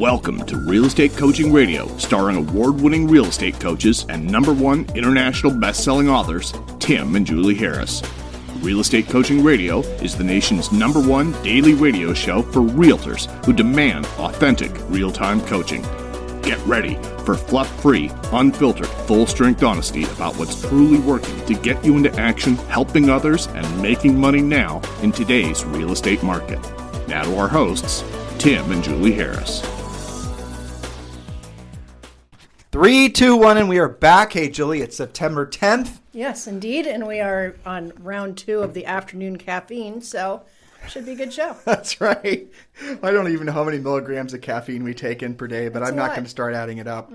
Welcome to Real Estate Coaching Radio, starring award-winning real estate coaches and #1 international best-selling authors, Tim and Julie Harris. Real Estate Coaching Radio is the nation's #1 daily radio show for realtors who demand authentic, real-time coaching. Get ready for fluff-free, unfiltered, full-strength honesty about what's truly working to get you into action, helping others, and making money now in today's real estate market. Now to our hosts, Tim and Julie Harris. 3, 2, 1, and we are back. Hey, Julie, it's September 10th. Yes, indeed, and we are on round 2 of the afternoon caffeine, so should be a good show. That's right. I don't even know how many milligrams of caffeine we take in per day, but I'm not going to start adding it up.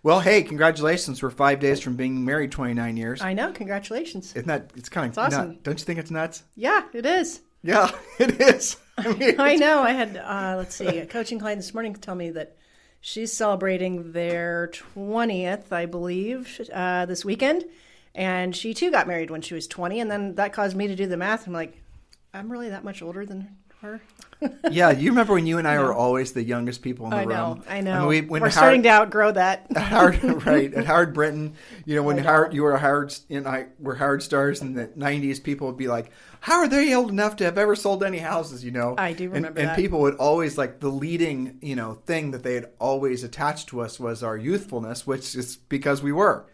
Well, hey, congratulations. We're 5 days from being married 29 years. I know, congratulations. Isn't that, it's kind of awesome. Nuts. Don't you think it's nuts? Yeah, it is. Yeah, it is. I know. I had, a coaching client this morning tell me that she's celebrating their 20th, I believe, this weekend. And she, too, got married when she was 20. And then that caused me to do the math. I'm like, I'm really that much older than her? Yeah, you remember when you and I were always the youngest people in the room? I know. I mean, we're starting to outgrow that. Right. At Howard Brinton, you know, when you were Howard and I were Howard stars in the 90s, people would be like, how are they old enough to have ever sold any houses, you know? I do remember that. And people would always, like, the leading, thing that they had always attached to us was our youthfulness, which is because we were.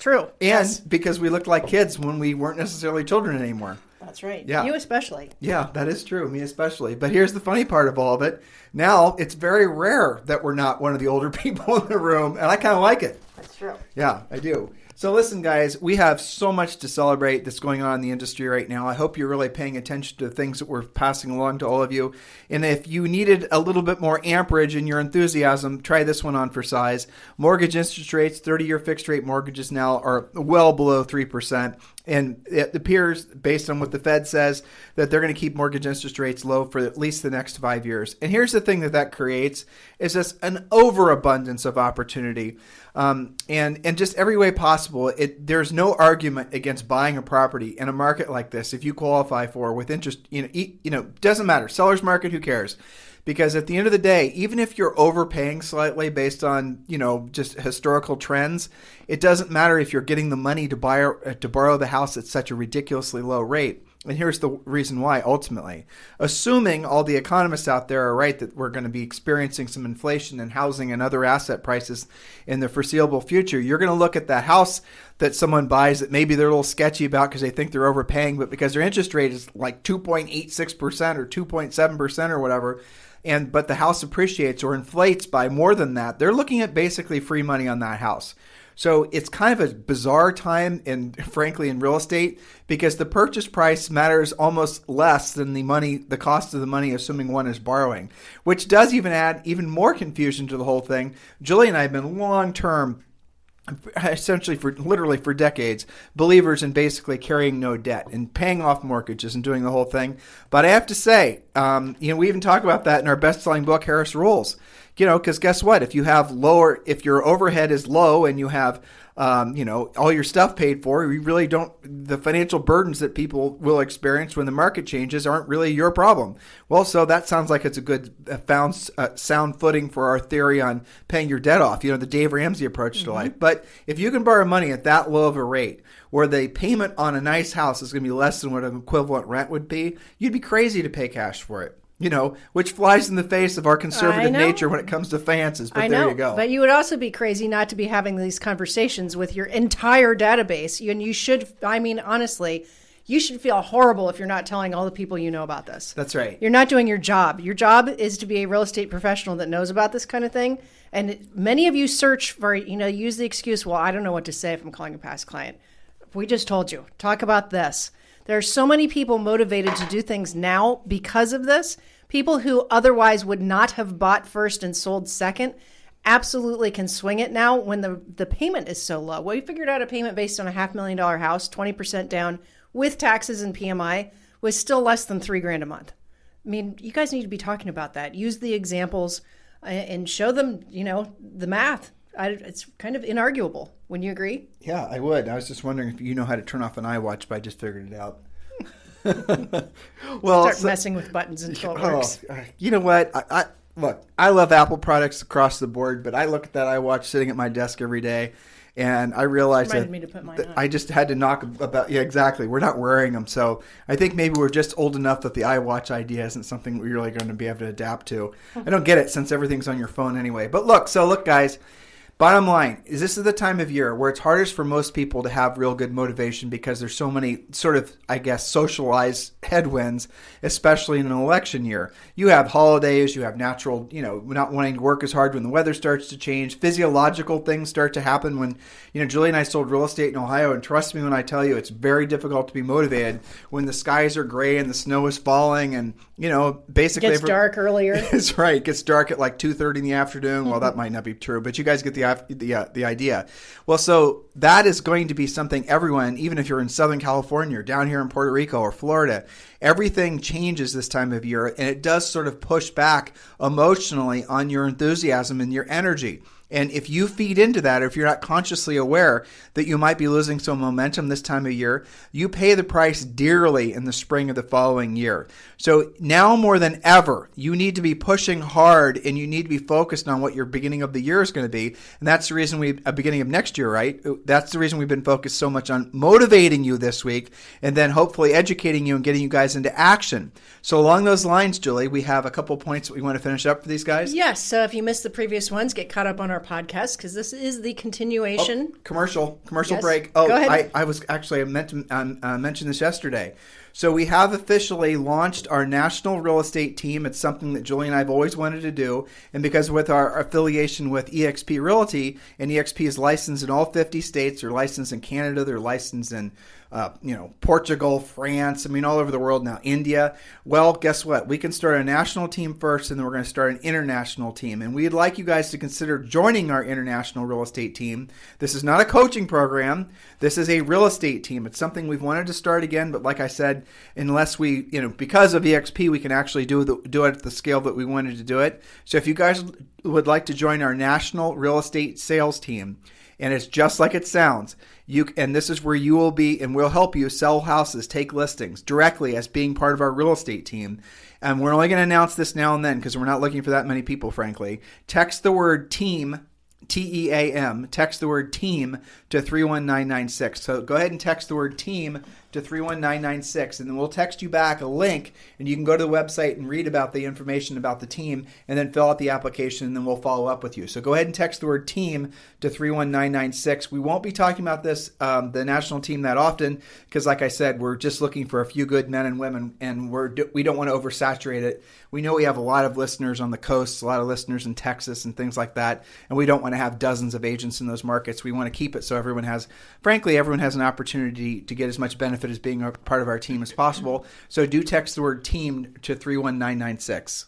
True. And because we looked like kids when we weren't necessarily children anymore. That's right. Yeah. You especially. Yeah, that is true. Me especially. But here's the funny part of all of it. Now, it's very rare that we're not one of the older people in the room, and I kind of like it. That's true. Yeah, I do. So listen, guys, we have so much to celebrate that's going on in the industry right now. I hope you're really paying attention to the things that we're passing along to all of you. And if you needed a little bit more amperage in your enthusiasm, try this one on for size. Mortgage interest rates, 30-year fixed rate mortgages now are well below 3%. And it appears, based on what the Fed says, that they're going to keep mortgage interest rates low for at least the next 5 years. And here's the thing that creates is just an overabundance of opportunity. And just every way possible, there's no argument against buying a property in a market like this if you qualify for with interest. Doesn't matter. Seller's market, who cares? Because at the end of the day, even if you're overpaying slightly based on, just historical trends, it doesn't matter if you're getting the money to borrow the house at such a ridiculously low rate. And here's the reason why, ultimately. Assuming all the economists out there are right that we're going to be experiencing some inflation in housing and other asset prices in the foreseeable future, you're going to look at that house that someone buys that maybe they're a little sketchy about because they think they're overpaying, but because their interest rate is like 2.86% or 2.7% or whatever, but the house appreciates or inflates by more than that, they're looking at basically free money on that house. So it's kind of a bizarre time, frankly, in real estate, because the purchase price matters almost less than the cost of the money, assuming one is borrowing, which does even add even more confusion to the whole thing. Julie and I have been long-term, essentially literally for decades, believers in basically carrying no debt and paying off mortgages and doing the whole thing. But I have to say, we even talk about that in our best-selling book, Harris Rules. Because guess what? If your overhead is low and you have, all your stuff paid for, you really the financial burdens that people will experience when the market changes aren't really your problem. Well, so that sounds like it's a good sound footing for our theory on paying your debt off, the Dave Ramsey approach to life. But if you can borrow money at that low of a rate, where the payment on a nice house is going to be less than what an equivalent rent would be, you'd be crazy to pay cash for it. Which flies in the face of our conservative nature when it comes to finances. But there you go. But you would also be crazy not to be having these conversations with your entire database. And you should, honestly, you should feel horrible if you're not telling all the people you know about this. That's right. You're not doing your job. Your job is to be a real estate professional that knows about this kind of thing. And many of you search for, use the excuse, well, I don't know what to say if I'm calling a past client. We just told you. Talk about this. There are so many people motivated to do things now because of this. People who otherwise would not have bought first and sold second absolutely can swing it now when the payment is so low. Well, we figured out a payment based on a $500,000 house, 20% down with taxes and PMI was still less than $3,000 a month. You guys need to be talking about that. Use the examples and show them, the math. It's kind of inarguable. Wouldn't you agree? Yeah, I would. I was just wondering if you know how to turn off an iWatch, but I just figured it out. Well, start messing with buttons until it works. You know what? look, I love Apple products across the board, but I look at that iWatch sitting at my desk every day, and I realized Reminded that, me to put mine that on. I just had to knock about, yeah, exactly. We're not wearing them. So I think maybe we're just old enough that the iWatch idea isn't something we're really going to be able to adapt to. I don't get it since everything's on your phone anyway. But look, guys. Bottom line is this is the time of year where it's hardest for most people to have real good motivation because there's so many sort of, I guess, socialized headwinds, especially in an election year. You have holidays, you have natural, not wanting to work as hard when the weather starts to change. Physiological things start to happen when, Julie and I sold real estate in Ohio, and trust me when I tell you, it's very difficult to be motivated when the skies are gray and the snow is falling and, basically. It gets dark earlier. That's right. It gets dark at like 2:30 in the afternoon. Well, that might not be true, but you guys get the idea. Well, so that is going to be something everyone, even if you're in Southern California or down here in Puerto Rico or Florida, everything changes this time of year, and it does sort of push back emotionally on your enthusiasm and your energy. And if you feed into that, or if you're not consciously aware that you might be losing some momentum this time of year, you pay the price dearly in the spring of the following year. So now more than ever, you need to be pushing hard, and you need to be focused on what your beginning of the year is going to be. And that's the reason beginning of next year, right? That's the reason we've been focused so much on motivating you this week, and then hopefully educating you and getting you guys into action. So along those lines, Julie, we have a couple points that we want to finish up for these guys. Yes. So if you missed the previous ones, get caught up on our podcast because this is the continuation. Commercial Yes. break. Go ahead. I was actually meant to mention this yesterday. So we have officially launched our national real estate team. It's something that Julie and I have always wanted to do. And because with our affiliation with eXp Realty, and eXp is licensed in all 50 states, they're licensed in Canada, they're licensed in Portugal, France, all over the world now, India. Well, guess what? We can start a national team first, and then we're going to start an international team. And we'd like you guys to consider joining our international real estate team. This is not a coaching program. This is a real estate team. It's something we've wanted to start again, but like I said, unless we, because of eXp, we can actually do it at the scale that we wanted to do it. So if you guys would like to join our national real estate sales team, and it's just like it sounds. And this is where you will be, and we'll help you sell houses, take listings directly as being part of our real estate team. And we're only going to announce this now and then because we're not looking for that many people, frankly. Text the word TEAM, TEAM, text the word TEAM to 31996. So go ahead and text the word TEAM to 31996, and then we'll text you back a link, and you can go to the website and read about the information about the team, and then fill out the application, and then we'll follow up with you. So go ahead and text the word TEAM to 31996. We won't be talking about this, the national team, that often, because like I said, we're just looking for a few good men and women, and we don't want to oversaturate it. We know we have a lot of listeners on the coast, a lot of listeners in Texas and things like that, and we don't want to have dozens of agents in those markets. We want to keep it so everyone has an opportunity to get as much benefit as being a part of our team as possible. So do text the word TEAM to 31996.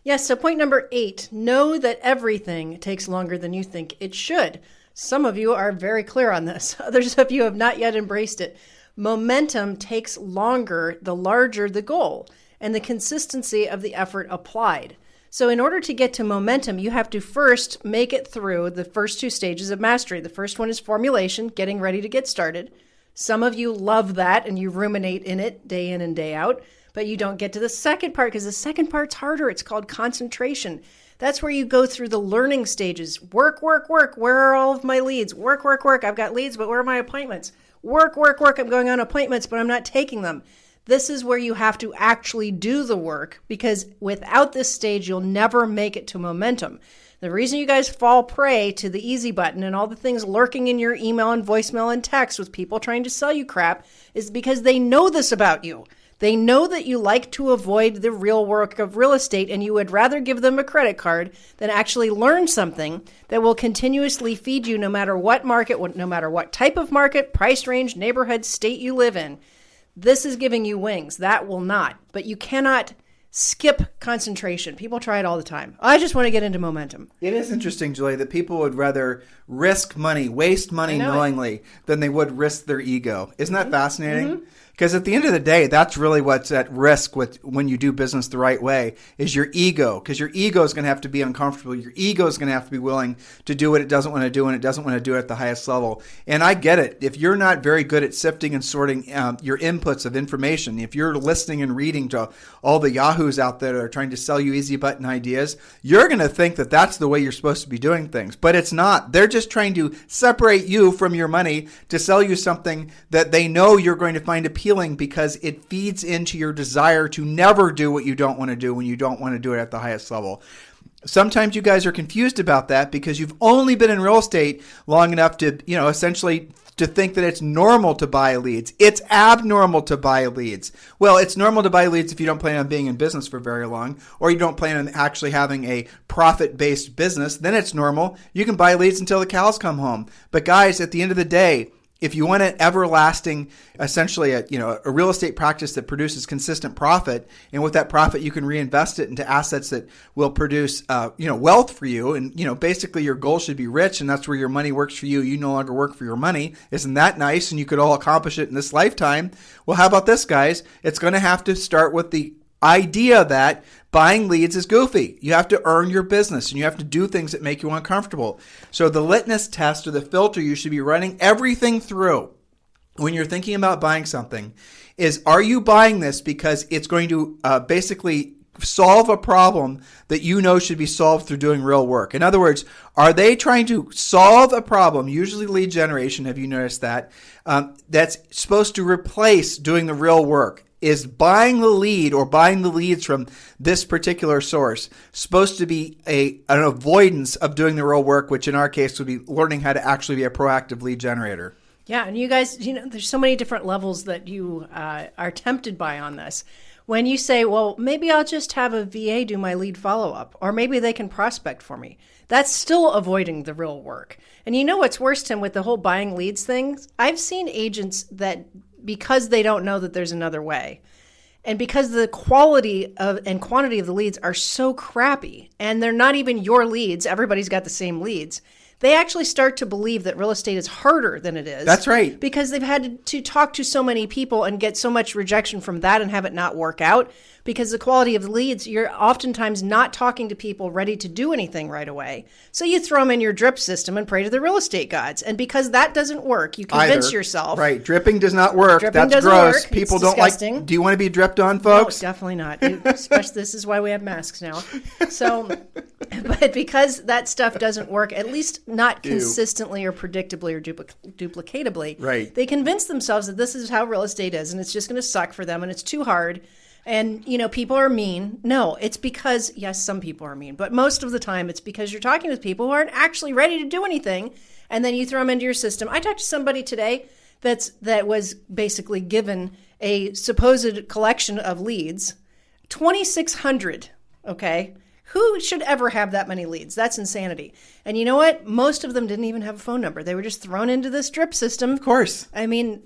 Yes, so point number 8, know that everything takes longer than you think it should. Some of you are very clear on this. Others of you have not yet embraced it. Momentum takes longer the larger the goal and the consistency of the effort applied. So in order to get to momentum, you have to first make it through the first 2 stages of mastery. The first one is formulation, getting ready to get started. Some of you love that and you ruminate in it day in and day out, but you don't get to the second part because the second part's harder. It's called concentration. That's where you go through the learning stages. Work. Where are all of my leads? Work. I've got leads, but where are my appointments? Work. I'm going on appointments, but I'm not taking them. This is where you have to actually do the work because without this stage, you'll never make it to momentum. The reason you guys fall prey to the easy button and all the things lurking in your email and voicemail and text with people trying to sell you crap is because they know this about you. They know that you like to avoid the real work of real estate and you would rather give them a credit card than actually learn something that will continuously feed you no matter what market, no matter what type of market, price range, neighborhood, state you live in. This is giving you wings. That will not. But you cannot skip concentration. People try it all the time. I just want to get into momentum. It is interesting, Julie, that people would rather risk money, waste money knowingly than they would risk their ego. Isn't that fascinating? Because at the end of the day, that's really what's at risk with when you do business the right way is your ego. Because your ego is going to have to be uncomfortable. Your ego is going to have to be willing to do what it doesn't want to do, and it doesn't want to do it at the highest level. And I get it. If you're not very good at sifting and sorting your inputs of information, if you're listening and reading to all the yahoos out there that are trying to sell you easy button ideas, you're going to think that that's the way you're supposed to be doing things. But it's not. They're just trying to separate you from your money to sell you something that they know you're going to find appealing because it feeds into your desire to never do what you don't want to do when you don't want to do it at the highest level. Sometimes you guys are confused about that because you've only been in real estate long enough to, essentially to think that it's normal to buy leads. It's abnormal to buy leads. Well, it's normal to buy leads if you don't plan on being in business for very long, or you don't plan on actually having a profit-based business. Then it's normal. You can buy leads until the cows come home. But guys, at the end of the day, if you want an everlasting, essentially a real estate practice that produces consistent profit, and with that profit you can reinvest it into assets that will produce wealth for you, and basically your goal should be rich, and that's where your money works for you. You no longer work for your money. Isn't that nice? And you could all accomplish it in this lifetime. Well, how about this, guys? It's going to have to start with the idea that buying leads is goofy. You have to earn your business, and you have to do things that make you uncomfortable. So the litmus test or the filter you should be running everything through when you're thinking about buying something is, are you buying this because it's going to basically solve a problem that you know should be solved through doing real work? In other words, are they trying to solve a problem, usually lead generation, have you noticed that, that's supposed to replace doing the real work? Is buying the lead or buying the leads from this particular source supposed to be an avoidance of doing the real work, which in our case would be learning how to actually be a proactive lead generator? Yeah, and you guys, there's so many different levels that you are tempted by on this. When you say, well, maybe I'll just have a VA do my lead follow-up, or maybe they can prospect for me. That's still avoiding the real work. And you know what's worse, Tim, with the whole buying leads thing? I've seen agents that, because they don't know that there's another way, and because the quality of and quantity of the leads are so crappy, and they're not even your leads, everybody's got the same leads, they actually start to believe that real estate is harder than it is. That's right. Because they've had to talk to so many people and get so much rejection from that and have it not work out. Because the quality of the leads, you're oftentimes not talking to people ready to do anything right away. So you throw them in your drip system and pray to the real estate gods. And because that doesn't work, you convince yourself. Right. Dripping does not work. Dripping That's doesn't gross. work. People It's don't disgusting. like. Do you want to be dripped on, folks? No, definitely not. Especially, this is why we have masks now. So, but because that stuff doesn't work, at least not consistently or predictably or duplicatably, right, they convince themselves that this is how real estate is, and it's just going to suck for them, and it's too hard. And, people are mean. No, it's because, yes, some people are mean, but most of the time it's because you're talking with people who aren't actually ready to do anything, and then you throw them into your system. I talked to somebody today that was basically given a supposed collection of leads, 2,600, okay? Who should ever have that many leads? That's insanity. And you know what? Most of them didn't even have a phone number. They were just thrown into this drip system. Of course. I mean,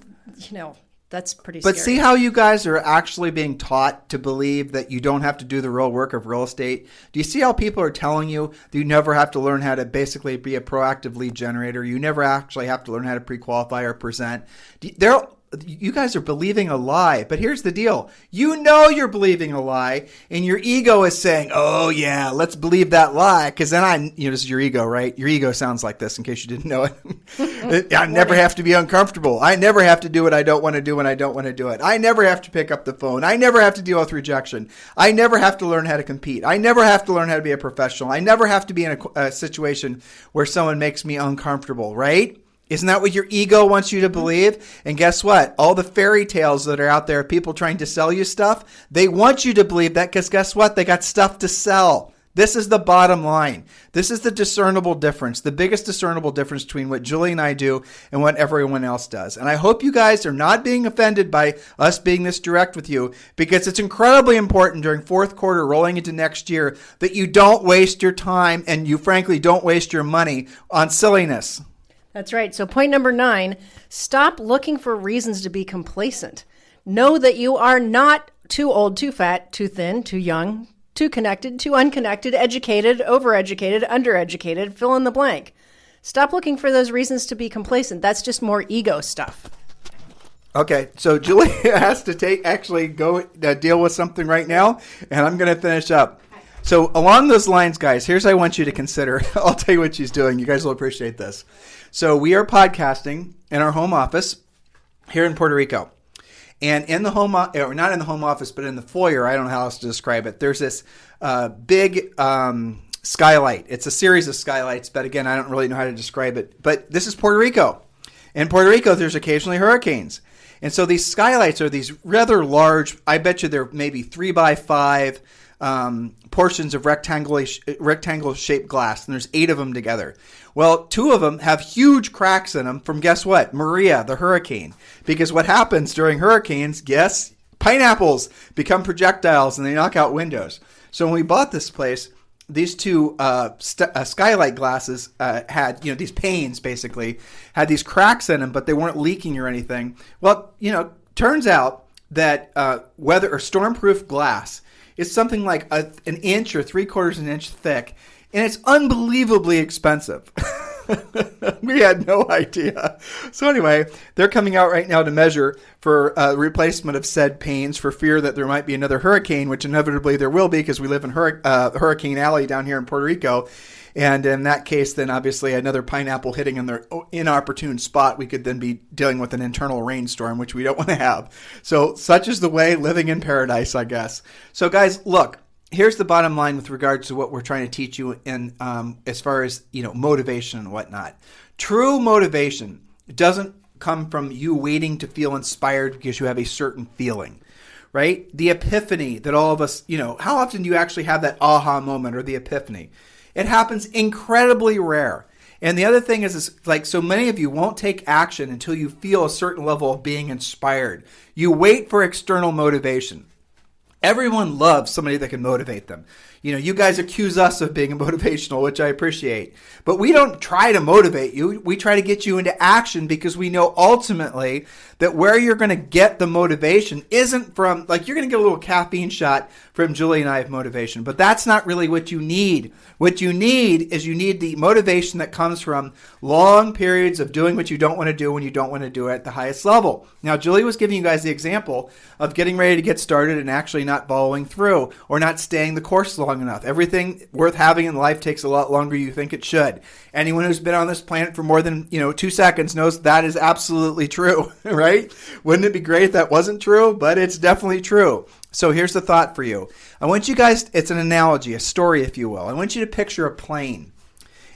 that's pretty scary. But see how you guys are actually being taught to believe that you don't have to do the real work of real estate? Do you see how people are telling you that you never have to learn how to basically be a proactive lead generator? You never actually have to learn how to pre-qualify or present. You guys are believing a lie. But here's the deal. You know you're believing a lie, and your ego is saying, oh, yeah, let's believe that lie. Because then this is your ego, right? Your ego sounds like this, in case you didn't know it. I never have to be uncomfortable. I never have to do what I don't want to do when I don't want to do it. I never have to pick up the phone. I never have to deal with rejection. I never have to learn how to compete. I never have to learn how to be a professional. I never have to be in a situation where someone makes me uncomfortable, right? Isn't that what your ego wants you to believe? And guess what? All the fairy tales that are out there, people trying to sell you stuff, they want you to believe that because guess what? They got stuff to sell. This is the bottom line. This is the discernible difference, the biggest discernible difference between what Julie and I do and what everyone else does. And I hope you guys are not being offended by us being this direct with you, because it's incredibly important during fourth quarter rolling into next year that you don't waste your time and you frankly don't waste your money on silliness. That's right. So point number 9, stop looking for reasons to be complacent. Know that you are not too old, too fat, too thin, too young, too connected, too unconnected, educated, overeducated, undereducated, fill in the blank. Stop looking for those reasons to be complacent. That's just more ego stuff. Okay, so Julie has to go deal with something right now, and I'm going to finish up. So along those lines, guys, here's what I want you to consider. I'll tell you what she's doing. You guys will appreciate this. So we are podcasting in our home office here in Puerto Rico. And in the or not in the home office, but in the foyer, I don't know how else to describe it, there's this big skylight. It's a series of skylights, but again, I don't really know how to describe it. But this is Puerto Rico. In Puerto Rico, there's occasionally hurricanes. And so these skylights are these rather large, I bet you they're maybe 3x5 portions of rectangle-shaped glass, and there's 8 of them together. Well, 2 of them have huge cracks in them from, guess what? Maria, the hurricane. Because what happens during hurricanes, guess, pineapples become projectiles and they knock out windows. So when we bought this place, these 2 skylight glasses had, these panes basically, had these cracks in them, but they weren't leaking or anything. Well, turns out that weather or stormproof glass is something like an inch or 3/4 an inch thick, and it's unbelievably expensive. We had no idea. So anyway, they're coming out right now to measure for replacement of said panes for fear that there might be another hurricane, which inevitably there will be because we live in Hurricane Alley down here in Puerto Rico. And in that case, then obviously another pineapple hitting in their inopportune spot, we could then be dealing with an internal rainstorm, which we don't want to have. So such is the way, living in paradise, I guess. So guys, look, here's the bottom line with regards to what we're trying to teach you in as far as motivation and whatnot. True motivation doesn't come from you waiting to feel inspired because you have a certain feeling, right? The epiphany that all of us, how often do you actually have that aha moment or the epiphany? It happens incredibly rare. And the other thing is like so many of you won't take action until you feel a certain level of being inspired. You wait for external motivation. Everyone loves somebody that can motivate them. You guys accuse us of being motivational, which I appreciate. But we don't try to motivate you. We try to get you into action because we know ultimately that where you're going to get the motivation isn't from, like you're going to get a little caffeine shot from Julie and I of motivation. But that's not really what you need. What you need is the motivation that comes from long periods of doing what you don't want to do when you don't want to do it at the highest level. Now, Julie was giving you guys the example of getting ready to get started and actually not following through or not staying the course long enough. Everything worth having in life takes a lot longer than you think it should. Anyone who's been on this planet for more than 2 seconds knows that is absolutely true, right? Wouldn't it be great if that wasn't true? But it's definitely true. So here's the thought for you. I want you guys, it's an analogy, a story, if you will. I want you to picture a plane,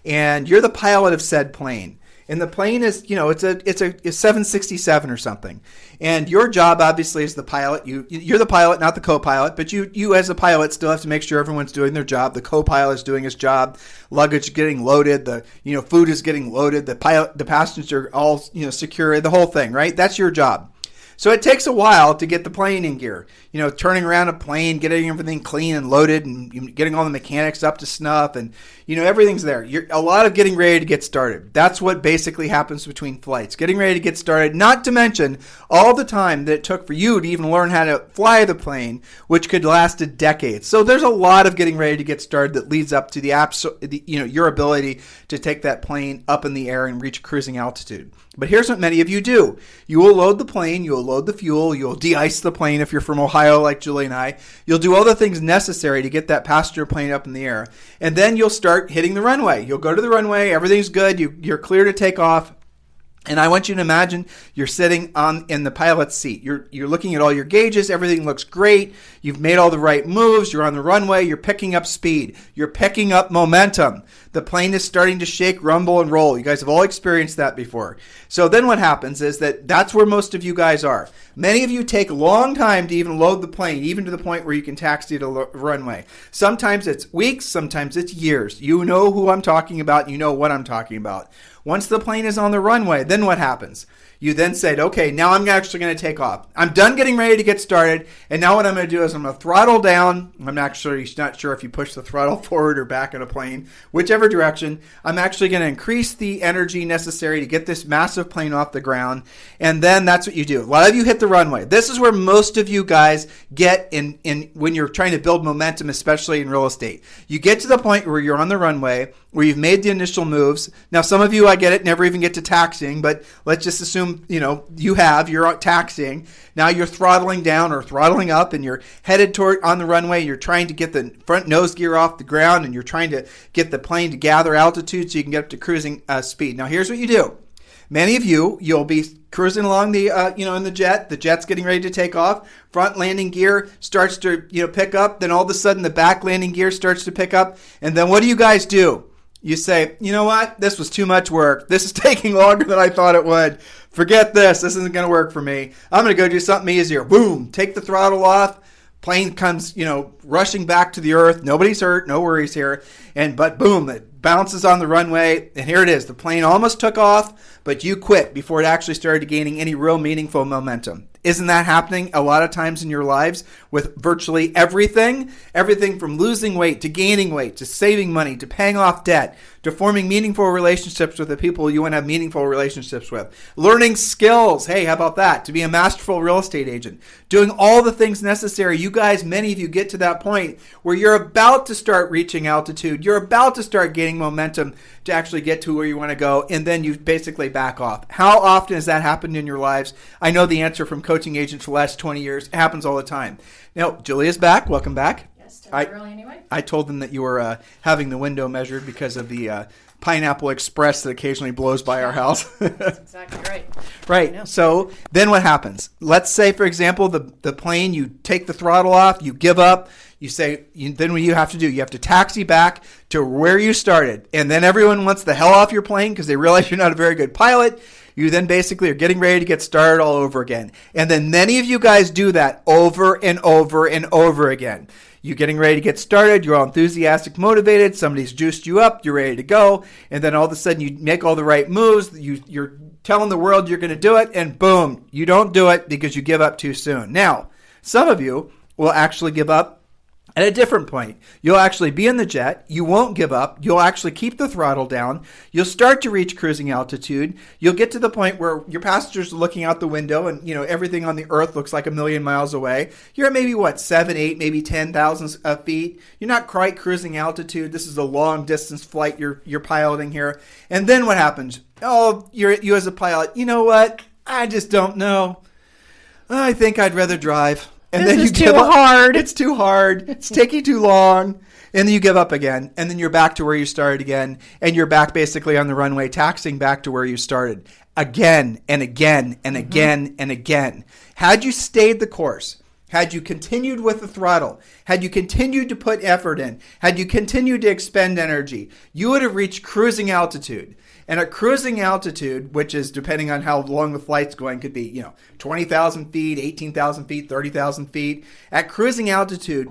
and you're the pilot of said plane. And the plane is, it's a 767 or something. And your job, obviously, is the pilot. You're the pilot, not the co-pilot. But you as a pilot, still have to make sure everyone's doing their job. The co-pilot is doing his job. Luggage is getting loaded. The food is getting loaded. The passengers are all secure. The whole thing, right? That's your job. So it takes a while to get the plane in gear. Turning around a plane, getting everything clean and loaded, and getting all the mechanics up to snuff, and everything's there. A lot of getting ready to get started. That's what basically happens between flights. Getting ready to get started, not to mention all the time that it took for you to even learn how to fly the plane, which could last a decade. So there's a lot of getting ready to get started that leads up to your ability to take that plane up in the air and reach cruising altitude. But here's what many of you do. You will load the plane, you'll load the fuel, you'll de-ice the plane if you're from Ohio like Julie and I. You'll do all the things necessary to get that passenger plane up in the air. And then you'll start hitting the runway. You'll go to the runway, everything's good, you're clear to take off. And I want you to imagine you're sitting in the pilot's seat. You're looking at all your gauges. Everything looks great. You've made all the right moves. You're on the runway. You're picking up speed. You're picking up momentum. The plane is starting to shake, rumble, and roll. You guys have all experienced that before. So then what happens is that's where most of you guys are. Many of you take a long time to even load the plane, even to the point where you can taxi to the runway. Sometimes it's weeks. Sometimes it's years. You know who I'm talking about. You know what I'm talking about. Once the plane is on the runway, then what happens? You then said, okay, now I'm actually going to take off. I'm done getting ready to get started, and now what I'm going to do is I'm going to throttle down. I'm actually not sure if you push the throttle forward or back in a plane. Whichever whatever direction. I'm actually going to increase the energy necessary to get this massive plane off the ground. And then that's what you do. A lot of you hit the runway. This is where most of you guys get in when you're trying to build momentum, especially in real estate. You get to the point where you're on the runway, where you've made the initial moves. Now, some of you, I get it, never even get to taxiing, but let's just assume, you're taxiing. Now you're throttling down or throttling up, and you're headed toward on the runway. You're trying to get the front nose gear off the ground, and you're trying to get the plane to gather altitude so you can get up to cruising speed. Now, here's what you do. Many of you'll be cruising along the, in the jet. The jet's getting ready to take off. Front landing gear starts to, pick up. Then all of a sudden, the back landing gear starts to pick up. And then what do you guys do? You say, you know what? This was too much work. This is taking longer than I thought it would. Forget this. This isn't going to work for me. I'm going to go do something easier. Boom. Take the throttle off. Plane comes, rushing back to the earth. Nobody's hurt. No worries here. But boom, it bounces on the runway. And here it is. The plane almost took off, but you quit before it actually started gaining any real meaningful momentum. Isn't that happening a lot of times in your lives with virtually everything? Everything from losing weight to gaining weight to saving money to paying off debt to forming meaningful relationships with the people you want to have meaningful relationships with. Learning skills. Hey, how about that? To be a masterful real estate agent. Doing all the things necessary. You guys, many of you get to that point where you're about to start reaching altitude. You're about to start gaining momentum to actually get to where you want to go, and then you basically back off. How often has that happened in your lives? I know the answer from coaching agents for the last 20 years. It happens all the time. Now, Julia's back. Welcome back. Yes, early anyway. I told them that you were having the window measured because of the Pineapple Express that occasionally blows by our house. That's exactly right. Right. So then what happens? Let's say, for example, the plane, you take the throttle off, you give up. You say, then what you have to do, you have to taxi back to where you started. And then everyone wants the hell off your plane because they realize you're not a very good pilot. You then basically are getting ready to get started all over again. And then many of you guys do that over and over and over again. You're getting ready to get started. You're all enthusiastic, motivated. Somebody's juiced you up. You're ready to go. And then all of a sudden you make all the right moves. You're telling the world you're going to do it. And boom, you don't do it because you give up too soon. Now, some of you will actually give up at a different point. You'll actually be in the jet. You won't give up. You'll actually keep the throttle down. You'll start to reach cruising altitude. You'll get to the point where your passengers are looking out the window and, everything on the earth looks like 1,000,000 miles away. You're at maybe 7, 8, maybe 10,000 feet. You're not quite cruising altitude. This is a long distance flight you're piloting here. And then what happens? Oh, you as a pilot, you know what? I just don't know. I think I'd rather drive. And this then is you give too up. hard. It's too hard. It's taking too long. And then you give up again. And then you're back to where you started again. And you're back basically on the runway, taxiing back to where you started. Again and again and again and again. Had you stayed the course, had you continued with the throttle, had you continued to put effort in, had you continued to expend energy, you would have reached cruising altitude. And at cruising altitude, which is depending on how long the flight's going, could be 20,000 feet, 18,000 feet, 30,000 feet. At cruising altitude,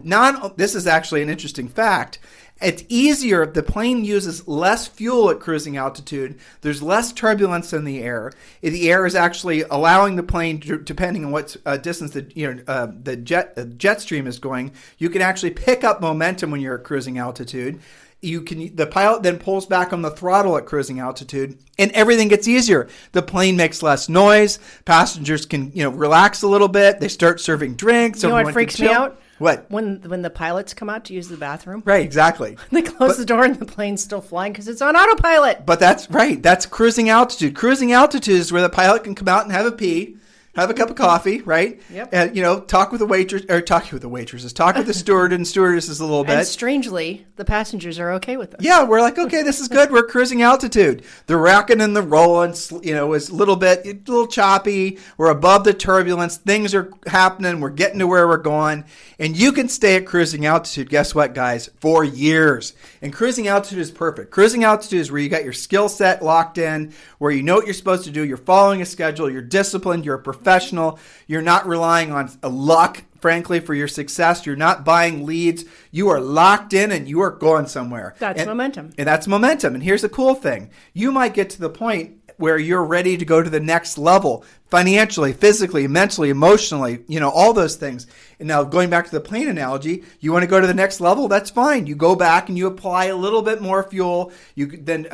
this is actually an interesting fact. It's easier. The plane uses less fuel at cruising altitude. There's less turbulence in the air. The air is actually allowing the plane, depending on what distance the jet stream is going, you can actually pick up momentum when you're at cruising altitude. The pilot then pulls back on the throttle at cruising altitude, and everything gets easier. The plane makes less noise. Passengers can, relax a little bit. They start serving drinks. You know what freaks me out? What? When the pilots come out to use the bathroom. Right, exactly. They close the door and the plane's still flying because it's on autopilot. But that's right. That's cruising altitude. Cruising altitude is where the pilot can come out and have a pee. Have a cup of coffee, right? Yep. And, talk with the waitresses. Talk with the steward and stewardesses a little bit. And strangely, the passengers are okay with this. Yeah, we're like, okay, this is good. We're cruising altitude. The rocking and the rolling, is a little choppy. We're above the turbulence. Things are happening. We're getting to where we're going. And you can stay at cruising altitude, guess what, guys? For years. And cruising altitude is perfect. Cruising altitude is where you got your skill set locked in, where you know what you're supposed to do. You're following a schedule. You're disciplined. You're a professional. You're not relying on luck, frankly, for your success. You're not buying leads. You are locked in and you are going somewhere. That's momentum. And that's momentum. And here's the cool thing. You might get to the point where you're ready to go to the next level financially, physically, mentally, emotionally, all those things. And now going back to the plane analogy, you want to go to the next level, that's fine. You go back and you apply a little bit more fuel. You then,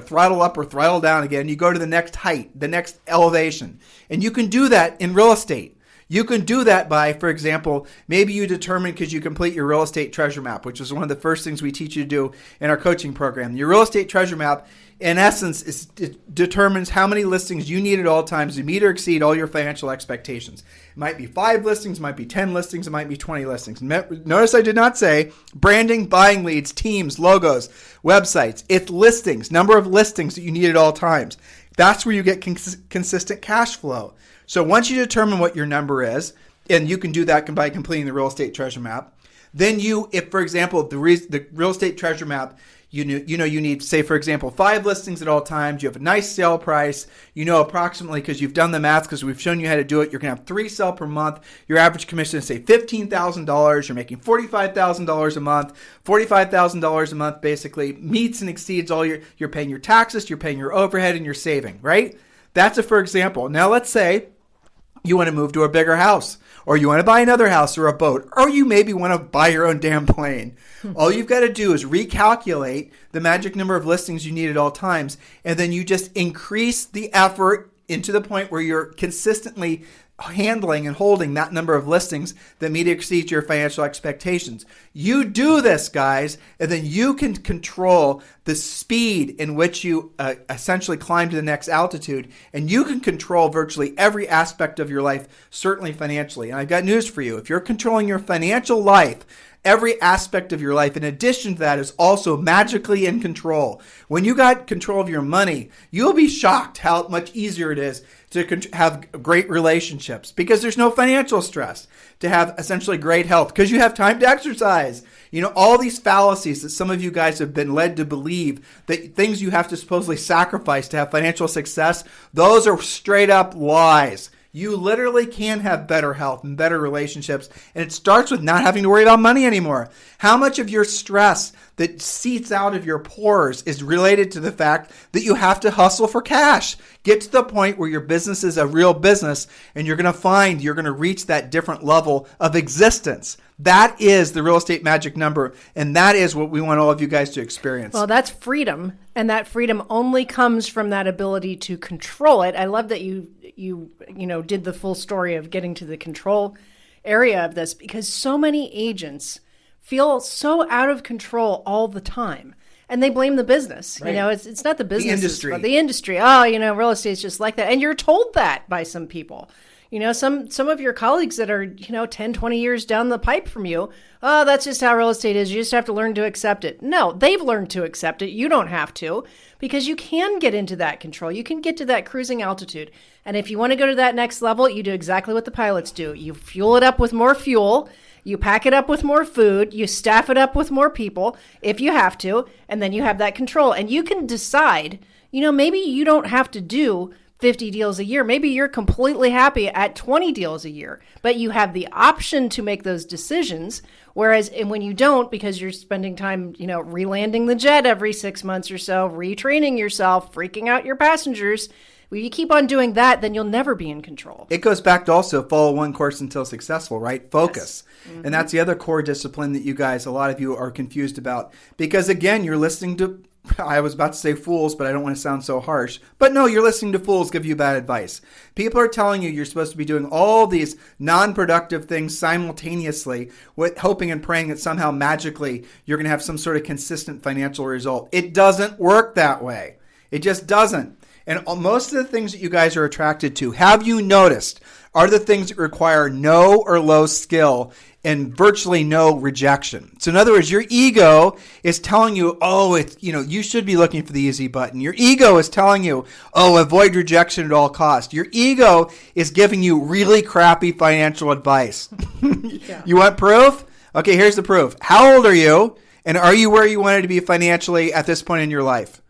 throttle up or throttle down again. You go to the next height, the next elevation. And you can do that in real estate. You can do that by, for example, maybe you determine because you complete your real estate treasure map, which is one of the first things we teach you to do in our coaching program. Your real estate treasure map, in essence, it determines how many listings you need at all times to meet or exceed all your financial expectations. It might be 5 listings, it might be 10 listings, it might be 20 listings. Notice I did not say branding, buying leads, teams, logos, websites. It's listings, number of listings that you need at all times. That's where you get consistent cash flow. So once you determine what your number is, and you can do that by completing the real estate treasure map, then if, for example, the real estate treasure map, you need, say, for example, 5 listings at all times. You have a nice sale price. Approximately, because you've done the math, because we've shown you how to do it, you're going to have 3 sell per month. Your average commission is, say, $15,000. You're making $45,000 a month. $45,000 a month basically meets and exceeds all you're paying your taxes, you're paying your overhead, and you're saving, right? That's for example. Now let's say you want to move to a bigger house, or you want to buy another house or a boat, or you maybe want to buy your own damn plane. All you've got to do is recalculate the magic number of listings you need at all times, and then you just increase the effort into the point where you're consistently handling and holding that number of listings that meet or exceed your financial expectations. You do this, guys, and then you can control the speed in which you essentially climb to the next altitude, and you can control virtually every aspect of your life, certainly financially. And I've got news for you. If you're controlling your financial life, every aspect of your life, in addition to that, is also magically in control. When you got control of your money, you'll be shocked how much easier it is to have great relationships, because there's no financial stress, to have essentially great health because you have time to exercise. All these fallacies that some of you guys have been led to believe, that things you have to supposedly sacrifice to have financial success, those are straight up lies. You literally can have better health and better relationships, and it starts with not having to worry about money anymore. How much of your stress that seeps out of your pores is related to the fact that you have to hustle for cash? Get to the point where your business is a real business, and you're going to find you're going to reach that different level of existence. That is the real estate magic number, and that is what we want all of you guys to experience. Well, that's freedom, and that freedom only comes from that ability to control it. I love that you did the full story of getting to the control area of this, because so many agents feel so out of control all the time, and they blame the business. Right. It's not the business, the industry. But the industry. Oh, real estate is just like that, and you're told that by some people. Some of your colleagues that are, 10, 20 years down the pipe from you, oh, that's just how real estate is. You just have to learn to accept it. No, they've learned to accept it. You don't have to, because you can get into that control. You can get to that cruising altitude. And if you want to go to that next level, you do exactly what the pilots do. You fuel it up with more fuel. You pack it up with more food. You staff it up with more people if you have to. And then you have that control. And you can decide, maybe you don't have to do 50 deals a year. Maybe you're completely happy at 20 deals a year, but you have the option to make those decisions. Whereas when you don't, because you're spending time, relanding the jet every 6 months or so, retraining yourself, freaking out your passengers, when you keep on doing that, then you'll never be in control. It goes back to also follow one course until successful, right? Focus. Yes. Mm-hmm. And that's the other core discipline that a lot of you are confused about. Because again, you're listening to, I was about to say fools, but I don't want to sound so harsh. But no, you're listening to fools give you bad advice. People are telling you you're supposed to be doing all these non-productive things simultaneously, with hoping and praying that somehow magically you're going to have some sort of consistent financial result. It doesn't work that way. It just doesn't. And most of the things that you guys are attracted to, have you noticed, are the things that require no or low skill and virtually no rejection. So in other words, your ego is telling you, you should be looking for the easy button. Your ego is telling you, avoid rejection at all costs. Your ego is giving you really crappy financial advice. Yeah. You want proof? Okay, here's the proof. How old are you? And are you where you wanted to be financially at this point in your life?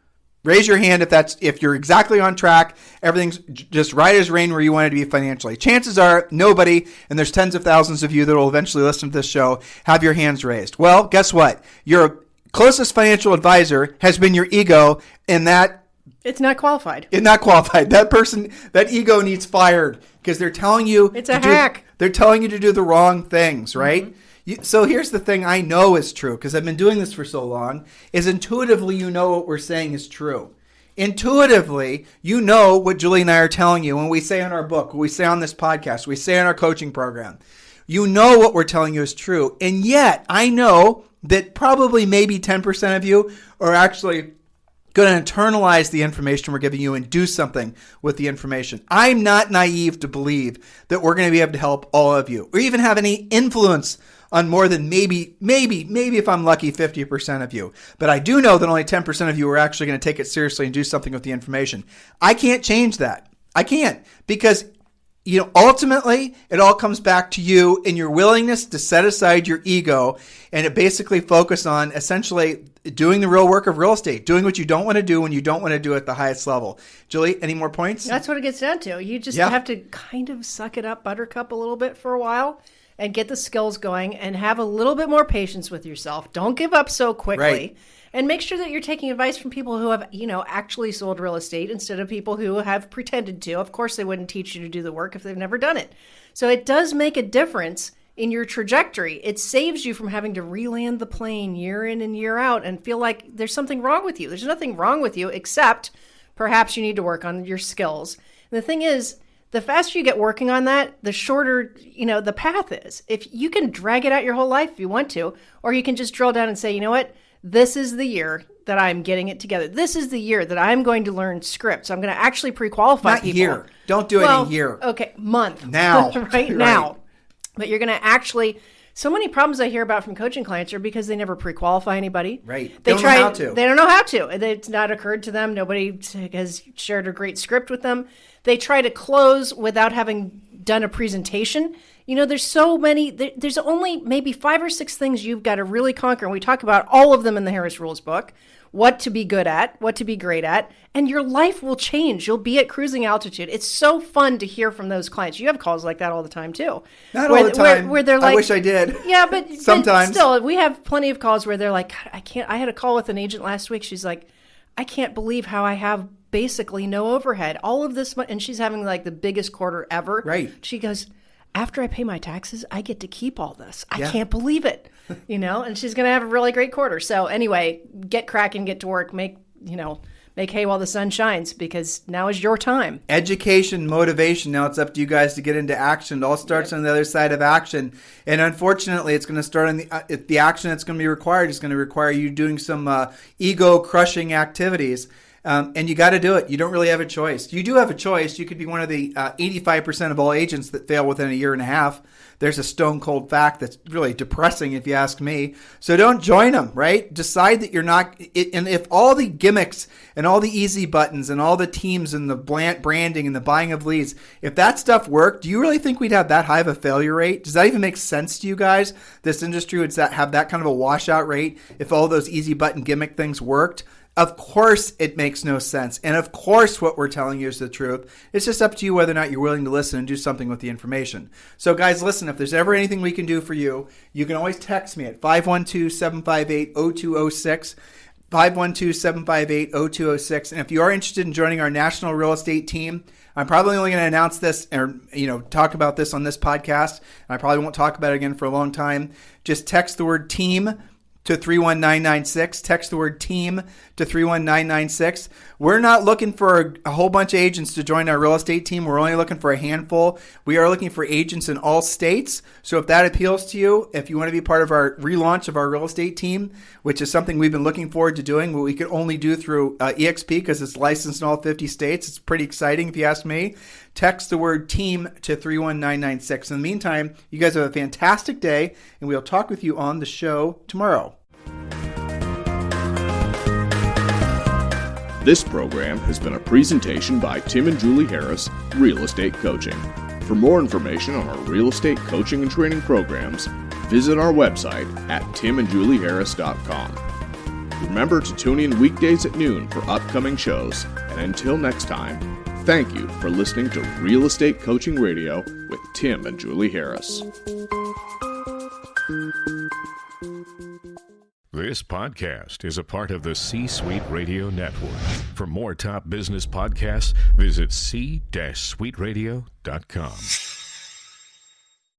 Raise your hand if you're exactly on track, everything's just right as rain where you wanted to be financially. Chances are nobody, and there's tens of thousands of you that will eventually listen to this show, have your hands raised. Well, guess what? Your closest financial advisor has been your ego, and that It's not qualified. It's not qualified. That person, that ego needs fired because they're telling you It's a hack. They're telling you to do the wrong things, right? So here's the thing I know is true because I've been doing this for so long, is intuitively you know what we're saying is true. Intuitively, you know what Julie and I are telling you when we say in our book, when we say on this podcast, we say in our coaching program. You know what we're telling you is true. And yet, I know that probably maybe 10% of you are actually going to internalize the information we're giving you and do something with the information. I'm not naive to believe that we're going to be able to help all of you or even have any influence on more than maybe if I'm lucky, 50% of you. But I do know that only 10% of you are actually going to take it seriously and do something with the information. I can't change that. I can't because, ultimately it all comes back to you and your willingness to set aside your ego and to basically focus on essentially doing the real work of real estate, doing what you don't want to do when you don't want to do it at the highest level. Julie, any more points? That's what it gets down to. You just have to kind of suck it up, buttercup a little bit for a while and get the skills going and have a little bit more patience with yourself. Don't give up so quickly. Right. And make sure that you're taking advice from people who have, actually sold real estate instead of people who have pretended to. Of course, they wouldn't teach you to do the work if they've never done it. So it does make a difference in your trajectory. It saves you from having to re-land the plane year in and year out and feel like there's something wrong with you. There's nothing wrong with you except perhaps you need to work on your skills. And the thing is, the faster you get working on that, the shorter, the path is. If you can drag it out your whole life if you want to, or you can just drill down and say, you know what? This is the year that I'm getting it together. This is the year that I'm going to learn scripts. I'm going to actually pre-qualify Not people. Year. Don't do it in year. Okay, month. Now. right now. But you're going to actually... So many problems I hear about from coaching clients are because they never pre-qualify anybody. Right. They don't know how to. They don't know how to. It's not occurred to them. Nobody has shared a great script with them. They try to close without having done a presentation. There's so many. There's only maybe 5 or 6 things you've got to really conquer. And we talk about all of them in the Harris Rules book. What to be good at, what to be great at, and your life will change. You'll be at cruising altitude. It's so fun to hear from those clients. You have calls like that all the time too. Not all the time. Where they're like, I wish I did. Yeah, but sometimes. But still, we have plenty of calls where they're like, God, I can't. I had a call with an agent last week. She's like, I can't believe how I have basically no overhead. All of this, and she's having like the biggest quarter ever. Right. She goes, after I pay my taxes, I get to keep all this. I can't believe it. And she's going to have a really great quarter. So anyway, get cracking, get to work, make hay while the sun shines, because now is your time. Education, motivation. Now it's up to you guys to get into action. It all starts on the other side of action. And unfortunately, it's going to start on the action that's going to be required is going to require you doing some ego-crushing activities. And you got to do it. You don't really have a choice. You do have a choice. You could be one of the 85% of all agents that fail within a year and a half. There's a stone cold fact that's really depressing if you ask me. So don't join them, right? Decide that you're not. And if all the gimmicks and all the easy buttons and all the teams and the branding and the buying of leads, if that stuff worked, do you really think we'd have that high of a failure rate? Does that even make sense to you guys? This industry would have that kind of a washout rate if all those easy button gimmick things worked? Of course it makes no sense. And of course what we're telling you is the truth. It's just up to you whether or not you're willing to listen and do something with the information. So guys, listen, if there's ever anything we can do for you, you can always text me at 512-758-0206. 512-758-0206. And if you are interested in joining our national real estate team, I'm probably only going to announce this or talk about this on this podcast. And I probably won't talk about it again for a long time. Just text the word team to 31996. Text the word team to 31996. We're not looking for a whole bunch of agents to join our real estate team. We're only looking for a handful. We are looking for agents in all states. So if that appeals to you, if you want to be part of our relaunch of our real estate team, which is something we've been looking forward to doing, what we could only do through EXP because it's licensed in all 50 states. It's pretty exciting if you ask me. Text the word team to 31996. In the meantime, you guys have a fantastic day, and we'll talk with you on the show tomorrow. This program has been a presentation by Tim and Julie Harris, Real Estate Coaching. For more information on our real estate coaching and training programs, visit our website at timandjulieharris.com. Remember to tune in weekdays at noon for upcoming shows, and until next time, thank you for listening to Real Estate Coaching Radio with Tim and Julie Harris. This podcast is a part of the C-Suite Radio Network. For more top business podcasts, visit c-suiteradio.com.